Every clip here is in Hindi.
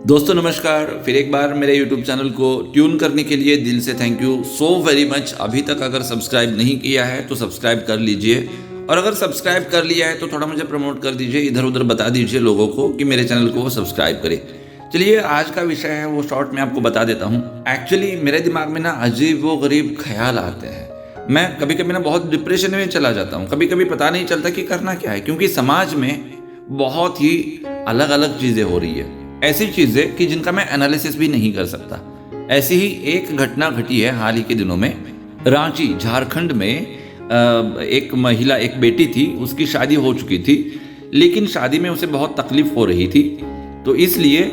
दोस्तों नमस्कार। फिर एक बार मेरे YouTube चैनल को ट्यून करने के लिए दिल से thank you so very much. अभी तक अगर सब्सक्राइब नहीं किया है तो सब्सक्राइब कर लीजिए, और अगर सब्सक्राइब कर लिया है तो थोड़ा मुझे प्रमोट कर दीजिए, इधर उधर बता दीजिए लोगों को कि मेरे चैनल को वो सब्सक्राइब करें। चलिए, आज का विषय है वो शॉर्ट में आपको बता देता हूँ। एक्चुअली मेरे दिमाग में ना अजीब व गरीब ख्याल आते हैं। मैं कभी कभी ना बहुत डिप्रेशन में चला जाता हूँ, कभी कभी पता नहीं चलता कि करना क्या है, क्योंकि समाज में बहुत ही अलग अलग चीज़ें हो रही है, ऐसी चीजें कि जिनका मैं एनालिसिस भी नहीं कर सकता। ऐसी ही एक घटना घटी है हाल ही के दिनों में। रांची झारखंड में एक महिला, एक बेटी थी, उसकी शादी हो चुकी थी, लेकिन शादी में उसे बहुत तकलीफ हो रही थी, तो इसलिए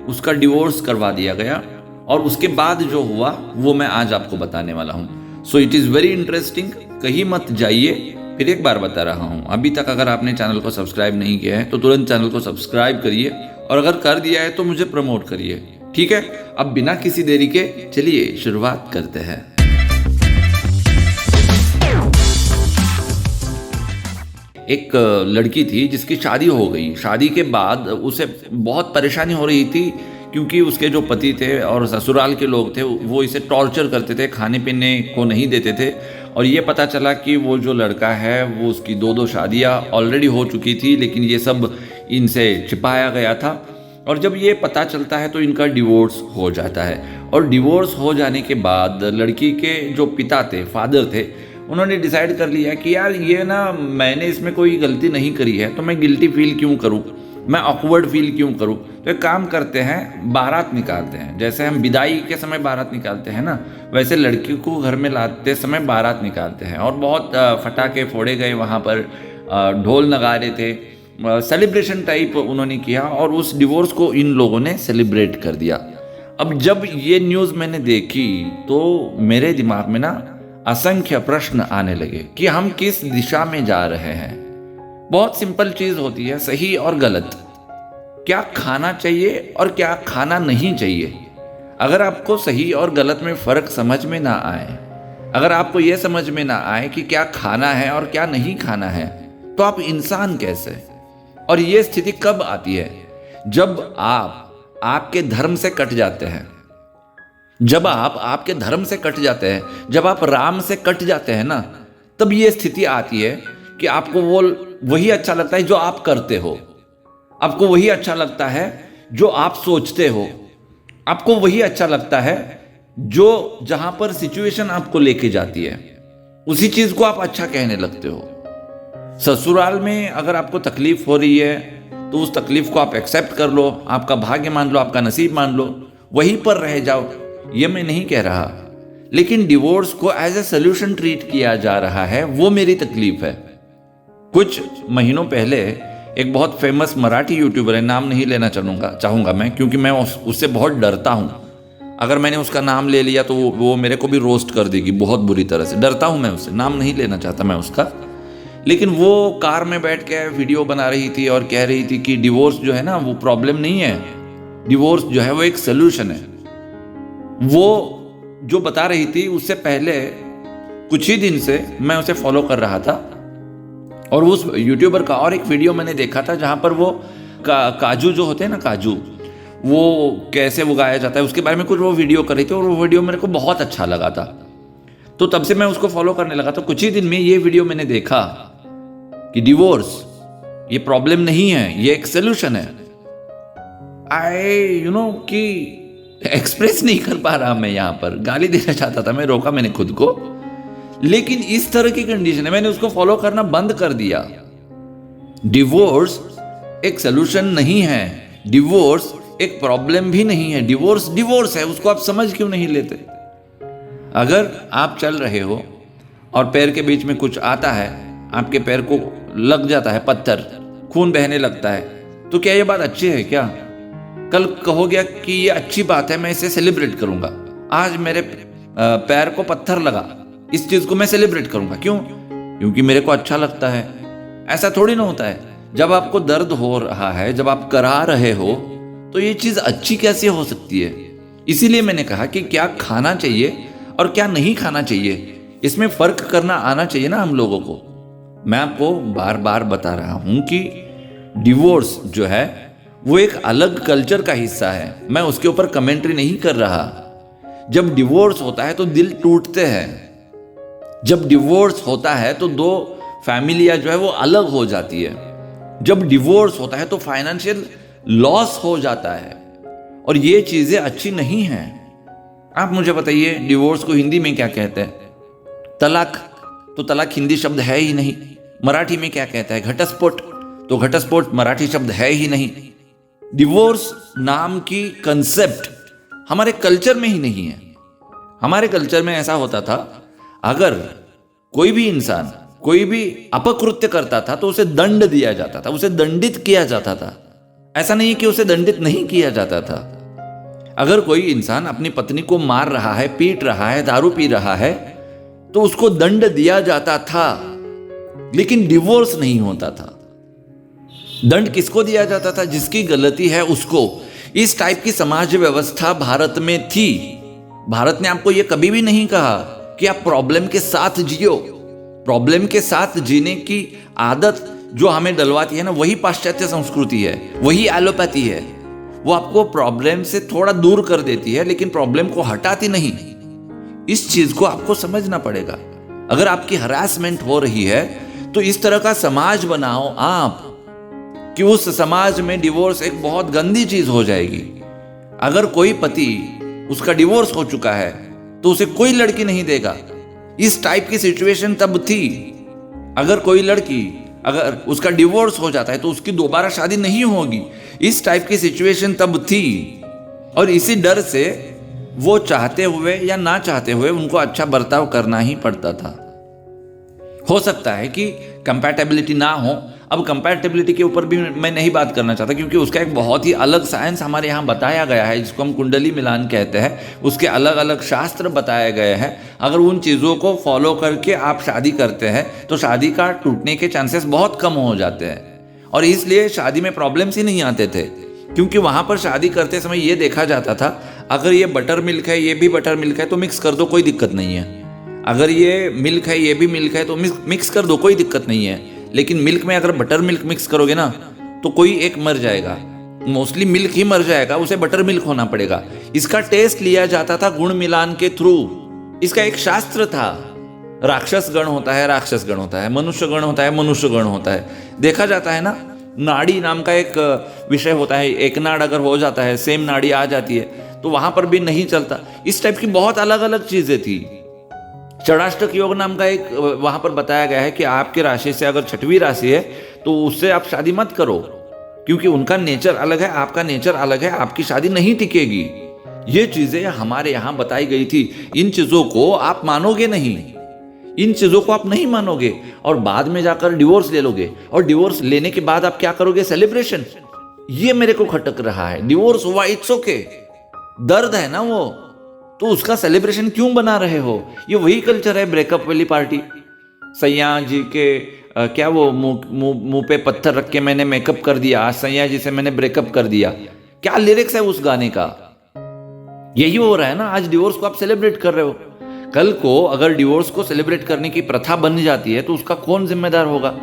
उसका डिवोर्स करवा दिया गया। और उसके बाद जो हुआ वो मैं आज आपको बताने वाला हूँ। So it is very interesting, कहीं मत जाइए। फिर एक बार बता रहा हूँ, अभी तक अगर आपने चैनल को सब्सक्राइब नहीं किया है तो तुरंत चैनल को सब्सक्राइब करिए, और अगर कर दिया है तो मुझे प्रमोट करिए, ठीक है। अब बिना किसी देरी के चलिए शुरुआत करते हैं। एक लड़की थी जिसकी शादी हो गई। शादी के बाद उसे बहुत परेशानी हो रही थी, क्योंकि उसके जो पति थे और ससुराल के लोग थे वो इसे टॉर्चर करते थे, खाने पीने को नहीं देते थे। और ये पता चला कि वो जो लड़का है वो उसकी दो शादियाँ ऑलरेडी हो चुकी थी, लेकिन ये सब इनसे छिपाया गया था। और जब ये पता चलता है तो इनका डिवोर्स हो जाता है। और डिवोर्स हो जाने के बाद लड़की के जो पिता थे, फादर थे, उन्होंने डिसाइड कर लिया कि यार ये ना, मैंने इसमें कोई गलती नहीं करी है तो मैं गिल्टी फील क्यों करूँ, मैं ऑकवर्ड फील क्यों करूँ। तो एक काम करते हैं, बारात निकालते हैं। जैसे हम विदाई के समय बारात निकालते हैं ना, वैसे लड़की को घर में लाते समय बारात निकालते हैं। और बहुत फटाके फोड़े गए वहाँ पर, ढोल नगारे थे, सेलिब्रेशन टाइप उन्होंने किया, और उस डिवोर्स को इन लोगों ने सेलिब्रेट कर दिया। अब जब ये न्यूज़ मैंने देखी तो मेरे दिमाग में ना असंख्य प्रश्न आने लगे कि हम किस दिशा में जा रहे हैं। बहुत सिंपल चीज़ होती है, सही और गलत। क्या खाना चाहिए और क्या खाना नहीं चाहिए। अगर आपको सही और गलत में फ़र्क समझ में ना आए, अगर आपको यह समझ में ना आए कि क्या खाना है और क्या नहीं खाना है, तो आप इंसान कैसे। और ये स्थिति कब आती है? जब आप आपके धर्म से कट जाते हैं, जब आप आपके धर्म से कट जाते हैं, जब आप राम से कट जाते हैं ना, तब ये स्थिति आती है कि आपको वो वही अच्छा लगता है जो आप करते हो, आपको वही अच्छा लगता है जो आप सोचते हो, आपको वही अच्छा लगता है जो जहां पर सिचुएशन आपको लेके जाती है, उसी चीज को आप अच्छा कहने लगते हो। ससुराल में अगर आपको तकलीफ हो रही है तो उस तकलीफ को आप एक्सेप्ट कर लो, आपका भाग्य मान लो, आपका नसीब मान लो, वहीं पर रह जाओ, ये मैं नहीं कह रहा। लेकिन डिवोर्स को एज ए सोल्यूशन ट्रीट किया जा रहा है, वो मेरी तकलीफ है। कुछ महीनों पहले एक बहुत फेमस मराठी यूट्यूबर है, नाम नहीं लेना चाहूँगा मैं, क्योंकि मैं उससे बहुत डरता हूँ। अगर मैंने उसका नाम ले लिया तो वो मेरे को भी रोस्ट कर देगी बहुत बुरी तरह से। डरता हूँ मैं उससे, नाम नहीं लेना चाहता मैं उसका। लेकिन वो कार में बैठ के वीडियो बना रही थी और कह रही थी कि डिवोर्स जो है ना वो प्रॉब्लम नहीं है, डिवोर्स जो है वो एक सोल्यूशन है। वो जो बता रही थी उससे पहले कुछ ही दिन से मैं उसे फॉलो कर रहा था, और उस यूट्यूबर का और एक वीडियो मैंने देखा था जहाँ पर वो काजू जो होते हैं ना, काजू वो कैसे उगाया जाता है उसके बारे में कुछ वो वीडियो कर रही थी, और वो वीडियो मेरे को बहुत अच्छा लगा था। तो तब से मैं उसको फॉलो करने लगा। तो कुछ ही दिन में ये वीडियो मैंने देखा कि डिवोर्स ये प्रॉब्लम नहीं है, ये एक सोल्यूशन है। कि एक्सप्रेस नहीं कर पा रहा मैं, यहाँ पर गाली देना चाहता था मैं, रोका मैंने खुद को, लेकिन इस तरह की कंडीशन है, मैंने उसको फॉलो करना बंद कर दिया। डिवोर्स एक सोल्यूशन नहीं है, डिवोर्स एक प्रॉब्लम भी नहीं है, डिवोर्स डिवोर्स है, उसको आप समझ क्यों नहीं लेते। अगर आप चल रहे हो और पैर के बीच में कुछ आता है, आपके पैर को लग जाता है पत्थर, खून बहने लगता है, तो क्या ये बात अच्छी है क्या? कल कहोगे कि ये अच्छी बात है, मैं इसे सेलिब्रेट करूंगा। आज मेरे पैर को पत्थर लगा, इस चीज को मैं सेलिब्रेट करूंगा। क्यों? क्योंकि मेरे को अच्छा लगता है। ऐसा थोड़ी ना होता है। जब आपको दर्द हो रहा है, जब आप करा रहे हो, तो ये चीज अच्छी कैसे हो सकती है? इसीलिए मैंने कहा कि क्या खाना चाहिए और क्या नहीं खाना चाहिए, इसमें फर्क करना आना चाहिए ना हम लोगों को। मैं आपको बार बार बता रहा हूं कि डिवोर्स जो है वो एक अलग कल्चर का हिस्सा है, मैं उसके ऊपर कमेंट्री नहीं कर रहा। जब डिवोर्स होता है तो दिल टूटते हैं। जब डिवोर्स होता है तो दो फैमिलियां जो है वो अलग हो जाती है। जब डिवोर्स होता है तो फाइनेंशियल लॉस हो जाता है, और ये चीजें अच्छी नहीं हैं। आप मुझे बताइए, डिवोर्स को हिंदी में क्या कहते हैं? तलाक। तो तलाक हिंदी शब्द है ही नहीं। मराठी में क्या कहता है? घटस्फोट। तो घटस्फोट मराठी शब्द है ही नहीं। डिवोर्स नाम की कंसेप्ट हमारे कल्चर में ही नहीं है। हमारे कल्चर में ऐसा होता था, अगर कोई भी इंसान कोई भी अपकृत्य करता था तो उसे दंड दिया जाता था, उसे दंडित किया जाता था। ऐसा नहीं कि उसे दंडित नहीं किया जाता था। अगर कोई इंसान अपनी पत्नी को मार रहा है, पीट रहा है, दारू पी रहा है, तो उसको दंड दिया जाता था, लेकिन डिवोर्स नहीं होता था। दंड किसको दिया जाता था? जिसकी गलती है उसको। इस टाइप की समाज व्यवस्था भारत में थी। भारत ने आपको यह कभी भी नहीं कहा कि आप प्रॉब्लम के साथ जियो। प्रॉब्लम के साथ जीने की आदत जो हमें डलवाती है ना, वही पाश्चात्य संस्कृति है, वही एलोपैथी है। वो आपको प्रॉब्लम से थोड़ा दूर कर देती है, लेकिन प्रॉब्लम को हटाती नहीं। इस चीज को आपको समझना पड़ेगा। अगर आपकी हरासमेंट हो रही है तो इस तरह का समाज बनाओ आप कि उस समाज में डिवोर्स एक बहुत गंदी चीज हो जाएगी। अगर कोई पति, उसका डिवोर्स हो चुका है तो उसे कोई लड़की नहीं देगा। इस टाइप की सिचुएशन तब थी। अगर कोई लड़की, अगर उसका डिवोर्स हो जाता है तो उसकी दोबारा शादी नहीं होगी। इस टाइप की सिचुएशन तब थी, और इसी डर से वो चाहते हुए या ना चाहते हुए उनको अच्छा बर्ताव करना ही पड़ता था। हो सकता है कि कंपैटिबिलिटी ना हो। अब कंपैटिबिलिटी के ऊपर भी मैं नहीं बात करना चाहता, क्योंकि उसका एक बहुत ही अलग साइंस हमारे यहाँ बताया गया है, जिसको हम कुंडली मिलान कहते हैं। उसके अलग अलग शास्त्र बताए गए हैं। अगर उन चीज़ों को फॉलो करके आप शादी करते हैं तो शादी का टूटने के चांसेस बहुत कम हो जाते हैं। और इसलिए शादी में प्रॉब्लम्स ही नहीं आते थे, क्योंकि वहाँ पर शादी करते समय ये देखा जाता था, अगर ये बटर मिल्क है, ये भी बटर मिल्क है, तो मिक्स कर दो, कोई दिक्कत नहीं है। अगर ये मिल्क है, ये भी मिल्क है, तो मिक्स कर दो, कोई दिक्कत नहीं है। लेकिन मिल्क में अगर बटर मिल्क मिक्स करोगे ना, तो कोई एक मर जाएगा, मोस्टली मिल्क ही मर जाएगा, उसे बटर मिल्क होना पड़ेगा। इसका टेस्ट लिया जाता था गुण मिलान के थ्रू। इसका एक शास्त्र था। राक्षस गण होता है, राक्षस गण होता है, मनुष्य गण होता है, मनुष्य गण होता है। देखा जाता है ना, नाड़ी नाम का एक विषय होता है। एक नाड़ अगर हो जाता है, सेम नाड़ी आ जाती है, तो वहां पर भी नहीं चलता। इस टाइप की बहुत अलग अलग चीजें थी। षडाष्टक योग नाम का एक वहां पर बताया गया है कि आपकी राशि से अगर छठवीं राशि है तो उससे आप शादी मत करो, क्योंकि उनका नेचर अलग है, आपका नेचर अलग है, आपकी शादी नहीं टिकेगी। ये चीजें हमारे यहां बताई गई थी। इन चीजों को आप मानोगे नहीं, इन चीजों को आप नहीं मानोगे, और बाद में जाकर डिवोर्स ले लोगे। और डिवोर्स लेने के बाद आप क्या करोगे? सेलिब्रेशन। ये मेरे को खटक रहा है। डिवोर्स हुआ, इट्स ओके, दर्द है ना वो, तो उसका सेलिब्रेशन क्यों बना रहे हो? ये वही कल्चर है ब्रेकअप वाली पार्टी। सैया जी के क्या वो मुंह पे पत्थर रख के मैंने मेकअप कर दिया, आज सैया जी से मैंने ब्रेकअप कर दिया। क्या लिरिक्स है उस गाने का? यही हो रहा है ना। आज डिवोर्स को आप सेलिब्रेट कर रहे हो, कल को अगर डिवोर्स को सेलिब्रेट करने की प्रथा बन जाती है तो उसका कौन जिम्मेदार होगा?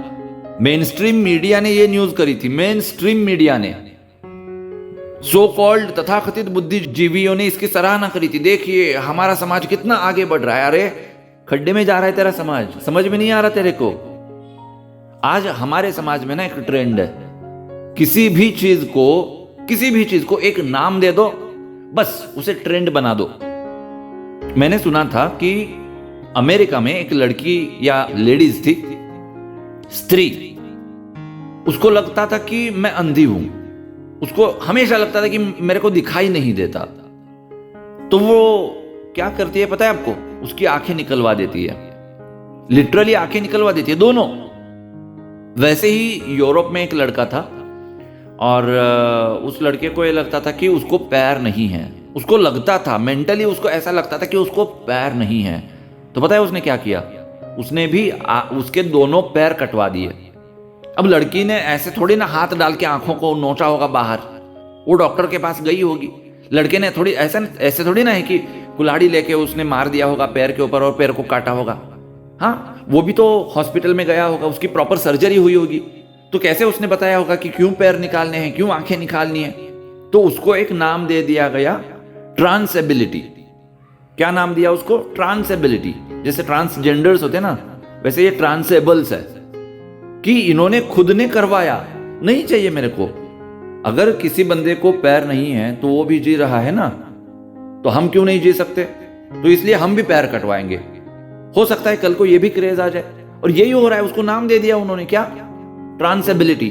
मेन स्ट्रीम मीडिया ने ये न्यूज करी थी। मेन स्ट्रीम मीडिया ने, सो कॉल्ड तथाकथित बुद्धिजीवियों ने इसकी सराहना करी थी। देखिए हमारा समाज कितना आगे बढ़ रहा है। अरे खड्डे में जा रहा है तेरा समाज, समझ में नहीं आ रहा तेरे को? आज हमारे समाज में ना एक ट्रेंड है, किसी भी चीज को एक नाम दे दो, बस उसे ट्रेंड बना दो। मैंने सुना था कि अमेरिका में एक लड़की या लेडीज थी, स्त्री, उसको लगता था कि मैं अंधी हूं। उसको हमेशा लगता था कि मेरे को दिखाई नहीं देता। तो वो क्या करती है पता है आपको? उसकी आंखें निकलवा देती है, लिटरली आंखें निकलवा देती है, दोनों। वैसे ही यूरोप में एक लड़का था, और उस लड़के को ये लगता था कि उसको पैर नहीं है। उसको लगता था, मेंटली उसको ऐसा लगता था कि उसको पैर नहीं है। तो पता है उसने क्या किया? उसने भी उसके दोनों पैर कटवा दिए। अब लड़की ने ऐसे थोड़ी ना हाथ डाल के आंखों को नोचा होगा बाहर, वो डॉक्टर के पास गई होगी। लड़के ने थोड़ी ऐसे थोड़ी ना है कि कुल्हाड़ी लेके उसने मार दिया होगा पैर के ऊपर और पैर को काटा होगा। हाँ, वो भी तो हॉस्पिटल में गया होगा, उसकी प्रॉपर सर्जरी हुई होगी। तो कैसे उसने बताया होगा कि क्यों पैर निकालने हैं, क्यों आंखें निकालनी है? तो उसको एक नाम दे दिया गया, ट्रांसेबिलिटी। क्या नाम दिया उसको? ट्रांसेबिलिटी। जैसे ट्रांसजेंडर्स होते हैं ना, वैसे ये ट्रांसेबल्स है कि इन्होंने खुद ने करवाया। नहीं चाहिए मेरे को। अगर किसी बंदे को पैर नहीं है तो वो भी जी रहा है ना, तो हम क्यों नहीं जी सकते? तो इसलिए हम भी पैर कटवाएंगे। हो सकता है कल को ये भी क्रेज आ जाए, और यही हो रहा है। उसको नाम दे दिया उन्होंने, क्या? ट्रांसेबिलिटी।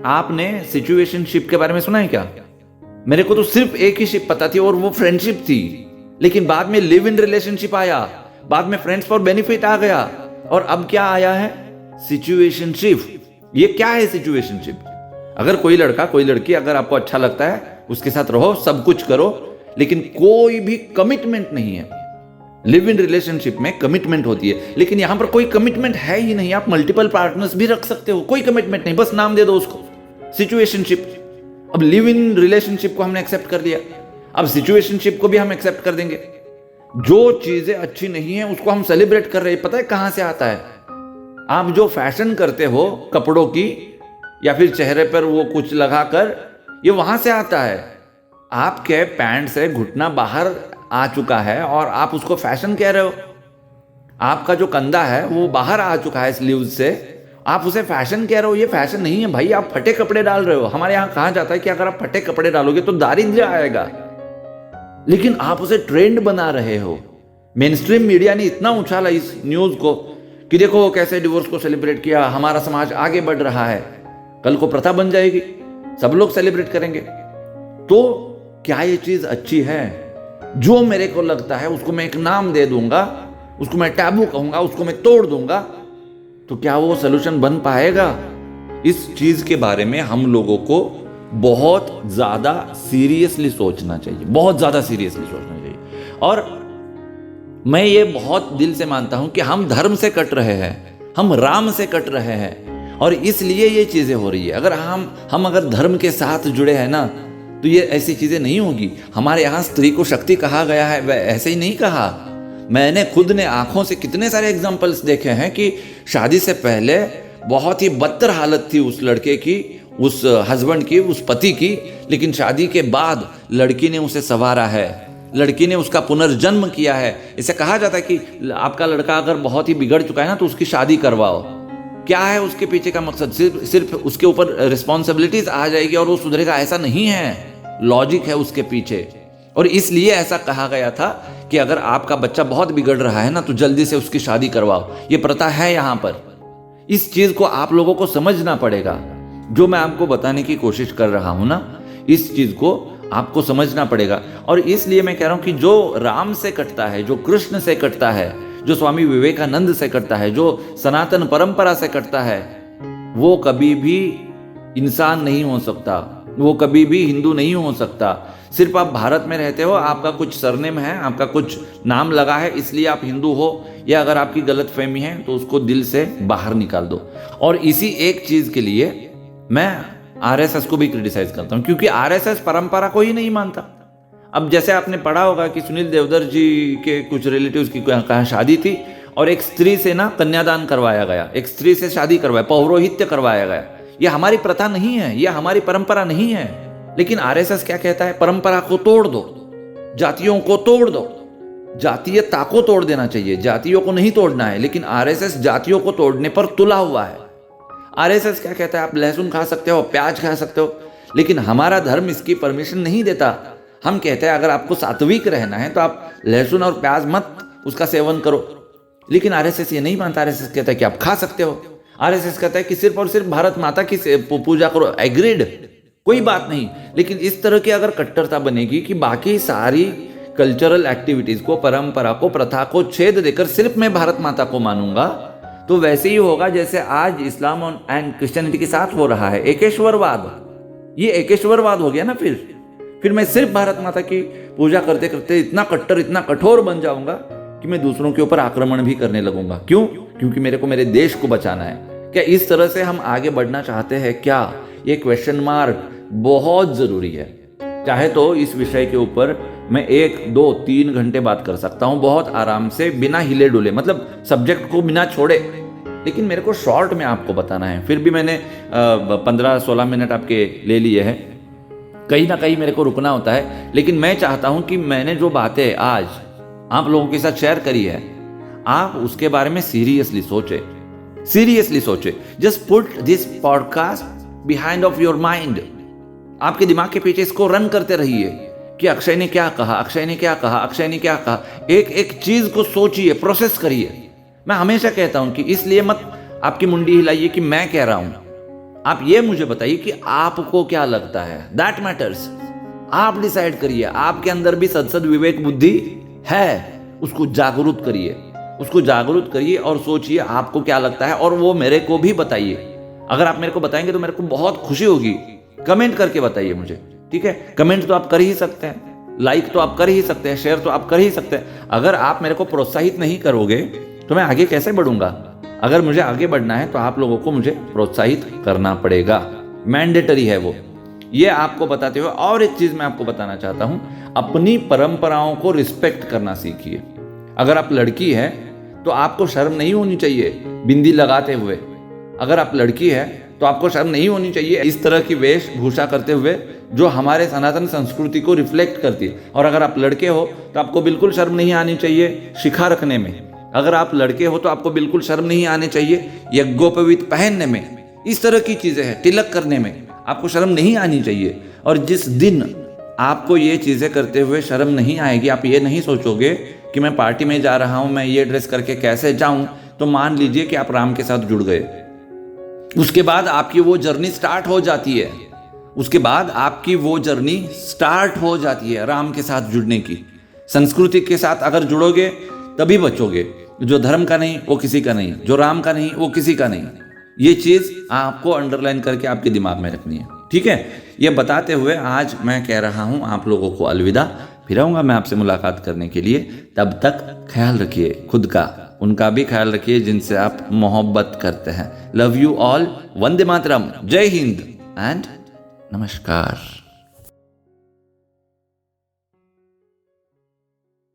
आपने सिचुएशनशिप के बारे में सुना है क्या? मेरे को तो सिर्फ एक ही शिप पता थी और वो फ्रेंडशिप थी, लेकिन बाद में लिव इन रिलेशनशिप आया, बाद में फ्रेंड्स फॉर बेनिफिट आ गया, और अब क्या आया है? सिचुएशनशिप। ये क्या है सिचुएशनशिप? अगर कोई लड़का कोई लड़की अगर आपको अच्छा लगता है, उसके साथ रहो, सब कुछ करो, लेकिन कोई भी कमिटमेंट नहीं है। लिव इन रिलेशनशिप में कमिटमेंट होती है, लेकिन यहां पर कोई कमिटमेंट है ही नहीं। आप मल्टीपल पार्टनर्स भी रख सकते हो, कोई कमिटमेंट नहीं, बस नाम दे दो उसको सिचुएशनशिप। अब लिव इन रिलेशनशिप को हमने एक्सेप्ट कर दिया, अब सिचुएशनशिप को भी हम एक्सेप्ट कर देंगे। जो चीजें अच्छी नहीं है उसको हम सेलिब्रेट कर रहे हैं। पता है कहां से आता है? आप जो फैशन करते हो कपड़ों की, या फिर चेहरे पर वो कुछ लगाकर, ये वहां से आता है। आपके पैंट से घुटना बाहर आ चुका है और आप उसको फैशन कह रहे हो। आपका जो कंधा है वो बाहर आ चुका है स्लीव से, आप उसे फैशन कह रहे हो। ये फैशन नहीं है भाई, आप फटे कपड़े डाल रहे हो। हमारे यहां कहा जाता है कि अगर आप फटे कपड़े डालोगे तो दारिद्र्य आएगा, लेकिन आप उसे ट्रेंड बना रहे हो। मेनस्ट्रीम मीडिया ने इतना उछाला इस न्यूज को कि देखो कैसे डिवोर्स को सेलिब्रेट किया, हमारा समाज आगे बढ़ रहा है, कल को प्रथा बन जाएगी, सब लोग सेलिब्रेट करेंगे। तो क्या ये चीज अच्छी है? जो मेरे को लगता है उसको मैं एक नाम दे दूंगा, उसको मैं टैबू कहूंगा, उसको मैं तोड़ दूंगा, तो क्या वो सोल्यूशन बन पाएगा? इस चीज के बारे में हम लोगों को बहुत ज्यादा सीरियसली सोचना चाहिए, बहुत ज्यादा सीरियसली सोचना चाहिए। और मैं ये बहुत दिल से मानता हूं कि हम धर्म से कट रहे हैं, हम राम से कट रहे हैं, और इसलिए ये चीजें हो रही है। अगर हम अगर धर्म के साथ जुड़े हैं ना, तो ये ऐसी चीजें नहीं होगी। हमारे यहाँ स्त्री को शक्ति कहा गया है, वह ऐसे ही नहीं कहा। मैंने खुद ने आंखों से कितने सारे एग्जाम्पल्स देखे हैं कि शादी से पहले बहुत ही बदतर हालत थी उस लड़के की, उस हस्बैंड की, उस पति की, लेकिन शादी के बाद लड़की ने उसे संवारा है, लड़की ने उसका पुनर्जन्म किया है। इसे कहा जाता है कि आपका लड़का अगर बहुत ही बिगड़ चुका है ना, तो उसकी शादी करवाओ। क्या है उसके पीछे का मकसद? सिर्फ उसके ऊपर रिस्पॉन्सिबिलिटीज आ जाएगी और वो सुधरेगा, ऐसा नहीं है। लॉजिक है उसके पीछे, और इसलिए ऐसा कहा गया था कि अगर आपका बच्चा बहुत बिगड़ रहा है ना, तो जल्दी से उसकी शादी करवाओ। ये प्रथा है यहां पर। इस चीज को आप लोगों को समझना पड़ेगा। जो मैं आपको बताने की कोशिश कर रहा हूं ना, इस चीज को आपको समझना पड़ेगा। और इसलिए मैं कह रहा हूं कि जो राम से कटता है, जो कृष्ण से कटता है, जो स्वामी विवेकानंद से कटता है, जो सनातन परंपरा से कटता है, वो कभी भी इंसान नहीं हो सकता, वो कभी भी हिंदू नहीं हो सकता। सिर्फ आप भारत में रहते हो, आपका कुछ सरनेम है, आपका कुछ नाम लगा है, इसलिए आप हिंदू हो, या अगर आपकी गलतफहमी है तो उसको दिल से बाहर निकाल दो। और इसी एक चीज के लिए मैं आरएसएस को भी क्रिटिसाइज करता हूं, क्योंकि आरएसएस परंपरा को ही नहीं मानता। अब जैसे आपने पढ़ा होगा कि सुनील देवधर जी के कुछ रिलेटिव्स की कहाँ शादी थी, और एक स्त्री से ना कन्यादान करवाया गया, एक स्त्री से शादी करवाया, पौरोहित्य करवाया गया। ये हमारी प्रथा नहीं है, ये हमारी परंपरा नहीं है। लेकिन आरएसएस क्या कहता है? परंपरा को तोड़ दो, जातियों को तोड़ दो, जातीयता को तोड़ देना चाहिए, जातियों को नहीं तोड़ना है। लेकिन आरएसएस जातियों को तोड़ने पर तुला हुआ है। आरएसएस क्या कहता है? आप लहसुन खा सकते हो, प्याज खा सकते हो, लेकिन हमारा धर्म इसकी परमिशन नहीं देता। हम कहते हैं अगर आपको सात्विक रहना है तो आप लहसुन और प्याज मत उसका सेवन करो, लेकिन आरएसएस ये नहीं मानता। आरएसएस कहता है कि आप खा सकते हो। आरएसएस कहता है कि सिर्फ और सिर्फ भारत माता की पूजा करो। एग्रीड, कोई बात नहीं। लेकिन इस तरह की अगर कट्टरता बनेगी कि बाकी सारी कल्चरल एक्टिविटीज को, परंपरा को, प्रथा को छेद देकर सिर्फ मैं भारत माता को मानूंगा, तो वैसे ही होगा जैसे आज इस्लाम एंड क्रिश्चियनिटी के साथ हो रहा है, एकेश्वरवाद। ये एकेश्वरवाद हो गया ना। फिर मैं सिर्फ भारत माता की पूजा करते करते इतना कट्टर, इतना कठोर बन जाऊंगा कि मैं दूसरों के ऊपर आक्रमण भी करने लगूंगा। क्यों? क्योंकि मेरे को मेरे देश को बचाना है। क्या इस तरह से हम आगे बढ़ना चाहते हैं क्या? ये क्वेश्चन मार्क बहुत जरूरी है। चाहे तो इस विषय के ऊपर मैं 1, 2, 3 घंटे बात कर सकता हूं बहुत आराम से, बिना हिले डुले, मतलब सब्जेक्ट को बिना छोड़े। लेकिन मेरे को शॉर्ट में आपको बताना है। फिर भी मैंने 15-16 मिनट आपके ले लिए हैं। कहीं ना कहीं मेरे को रुकना होता है, लेकिन मैं चाहता हूं कि मैंने जो बातें आज आप लोगों के साथ शेयर करी है, आप उसके बारे में सीरियसली सोचे। Just put this podcast behind of your mind. आपके दिमाग के पीछे इसको रन करते रहिए कि अक्षय ने क्या कहा। एक एक चीज को सोचिए, प्रोसेस करिए। मैं हमेशा कहता हूं कि इसलिए मत आपकी मुंडी हिलाइए कि मैं कह रहा हूं, आप ये मुझे बताइए कि आपको क्या लगता है। That matters. आप डिसाइड करिए। आपके अंदर भी सद विवेक बुद्धि है, उसको जागरूक करिए और सोचिए आपको क्या लगता है, और वो मेरे को भी बताइए। अगर आप मेरे को बताएंगे तो मेरे को बहुत खुशी होगी। कमेंट करके बताइए मुझे, ठीक है। कमेंट तो आप कर ही सकते हैं, लाइक तो आप कर ही सकते हैं, शेयर तो आप कर ही सकते हैं। अगर आप मेरे को प्रोत्साहित नहीं करोगे तो मैं आगे कैसे बढ़ूंगा। अगर मुझे आगे बढ़ना है तो आप लोगों को मुझे प्रोत्साहित करना पड़ेगा, मैंडेटरी है वो। ये आपको बताते हुए और एक चीज मैं आपको बताना चाहता हूं, अपनी परंपराओं को रिस्पेक्ट करना सीखिए। अगर आप लड़की है तो आपको शर्म नहीं होनी चाहिए बिंदी लगाते हुए। अगर आप लड़की है तो आपको शर्म नहीं होनी चाहिए इस तरह की वेशभूषा करते हुए जो हमारे सनातन संस्कृति को रिफ्लेक्ट करती है। और अगर आप लड़के हो तो आपको बिल्कुल शर्म नहीं आनी चाहिए शिखा रखने में। अगर आप लड़के हो तो आपको बिल्कुल शर्म नहीं आनी चाहिए यज्ञोपवीत पहनने में। इस तरह की चीजें हैं, तिलक करने में आपको शर्म नहीं आनी चाहिए। और जिस दिन आपको ये चीजें करते हुए शर्म नहीं आएगी, आप ये नहीं सोचोगे कि मैं पार्टी में जा रहा हूं, मैं ये ड्रेस करके कैसे जाऊं, तो मान लीजिए कि आप राम के साथ जुड़ गए। उसके बाद आपकी वो जर्नी स्टार्ट हो जाती है राम के साथ जुड़ने की। संस्कृति के साथ अगर जुड़ोगे तभी बचोगे। जो धर्म का नहीं वो किसी का नहीं, जो राम का नहीं वो किसी का नहीं। ये चीज आपको अंडरलाइन करके आपके दिमाग में रखनी है, ठीक है। ये बताते हुए आज मैं कह रहा हूं आप लोगों को अलविदा। फिर आऊंगा मैं आपसे मुलाकात करने के लिए। तब तक ख्याल रखिए खुद का, उनका भी ख्याल रखिए जिनसे आप मोहब्बत करते हैं। Love you all. वंदे मातरम। जय हिंद एंड नमस्कार।